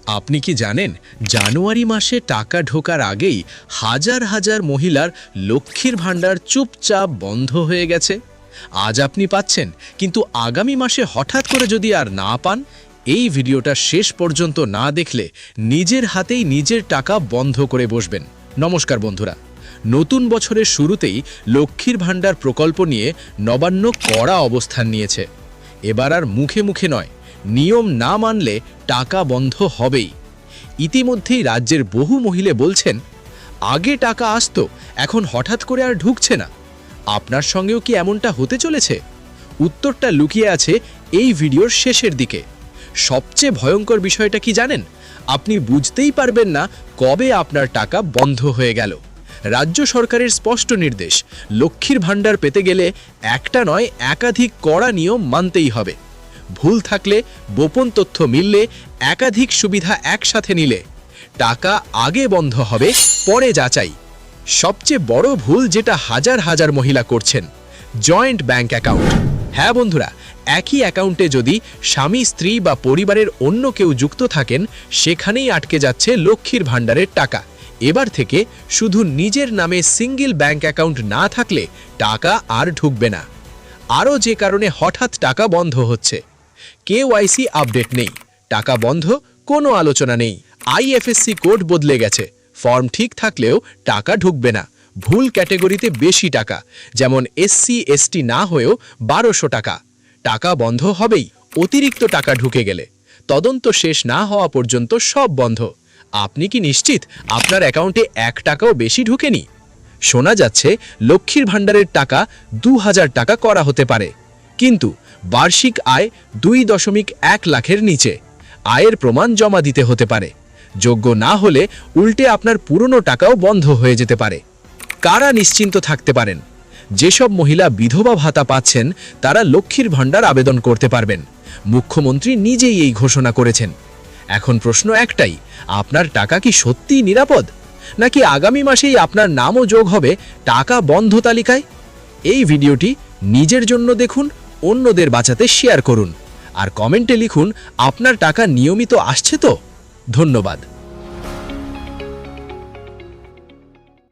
আপনি কি জানেন জানুয়ারি মাসে টাকা ঢোকার আগেই হাজার হাজার মহিলার লক্ষ্মীর ভাণ্ডার চুপচাপ বন্ধ হয়ে গেছে। আজ আপনি পাচ্ছেন, কিন্তু আগামী মাসে হঠাৎ করে যদি আর না পান, এই ভিডিওটা শেষ পর্যন্ত না দেখলে নিজের হাতেই নিজের টাকা বন্ধ করে বসবেন। নমস্কার বন্ধুরা, নতুন বছরের শুরুতেই লক্ষ্মীর ভাণ্ডার প্রকল্প নিয়ে নবান্ন কড়া অবস্থান নিয়েছে। এবার আর মুখে মুখে নয়, নিয়ম না মানলে টাকা বন্ধ হবেই। ইতিমধ্যেই রাজ্যের বহু মহিলা বলছেন, আগে টাকা আসতো, এখন হঠাৎ করে আর ঢুকছে না। আপনার সঙ্গেও কি এমনটা হতে চলেছে? উত্তরটা লুকিয়ে আছে এই ভিডিওর শেষের দিকে। সবচেয়ে ভয়ঙ্কর বিষয়টা কি জানেন? আপনি বুঝতেই পারবেন না কবে আপনার টাকা বন্ধ হয়ে গেল। রাজ্য সরকারের স্পষ্ট নির্দেশ, লক্ষ্মীর ভাণ্ডার পেতে গেলে একটা নয় একাধিক কড়া নিয়ম মানতেই হবে। ভুল থাকলে, গোপন তথ্য মিললে, একাধিক সুবিধা একসাথে নিলে টাকা আগে বন্ধ হবে, পরে যাচাই। সবচেয়ে বড় ভুল যেটা হাজার হাজার মহিলা করছেন, জয়েন্ট ব্যাংক অ্যাকাউন্ট। হ্যাঁ বন্ধুরা, একই অ্যাকাউন্টে যদি স্বামী, স্ত্রী বা পরিবারের অন্য কেউ যুক্ত থাকেন, সেখানেই আটকে যাচ্ছে লক্ষ্মীর ভাণ্ডারের টাকা। এবার থেকে শুধু নিজের নামে সিঙ্গেল ব্যাংক অ্যাকাউন্ট না থাকলে টাকা আর ঢুকবে না। আরও যে কারণে হঠাৎ টাকা বন্ধ হচ্ছে, KYC আপডেট নেই, টাকা বন্ধ, কোনো আলোচনা নেই। IFSC কোড বদলে গেছে, ফর্ম ঠিক থাকলেও টাকা ঢুকবে না। ভুল ক্যাটাগরিতে বেশি টাকা, যেমন SC ST না হয়েও 1200 টাকা, টাকা বন্ধ হবেই। অতিরিক্ত টাকা ঢুকে গেলে তদন্ত শেষ না হওয়া পর্যন্ত সব বন্ধ। আপনি কি নিশ্চিত আপনার অ্যাকাউন্টে 1 টাকাও বেশি ঢুকেনি? শোনা যাচ্ছে লক্ষ্মীর ভাণ্ডারের টাকা 2000 টাকা করা হতে পারে, কিন্তু বার্ষিক আয় 2.1 লাখের নিচে। আয়ের প্রমাণ জমা দিতে হতে পারে। যোগ্য না হলে উল্টে আপনার পুরনো টাকাও বন্ধ হয়ে যেতে পারে। কারা নিশ্চিন্ত থাকতে পারেন? যেসব মহিলা বিধবা ভাতা পাচ্ছেন তারা লক্ষ্মীর ভাণ্ডার আবেদন করতে পারবেন। মুখ্যমন্ত্রী নিজেই এই ঘোষণা করেছেন। এখন প্রশ্ন একটাই, আপনার টাকা কি সত্যিই নিরাপদ, নাকি আগামী মাসেই আপনার নামও যোগ হবে টাকা বন্ধ তালিকায়? এই ভিডিওটি নিজের জন্য দেখুন, অন্যদের বাঁচাতে শেয়ার করুন, আর কমেন্টে লিখুন আপনার টাকা নিয়মিত আসছে তো। ধন্যবাদ।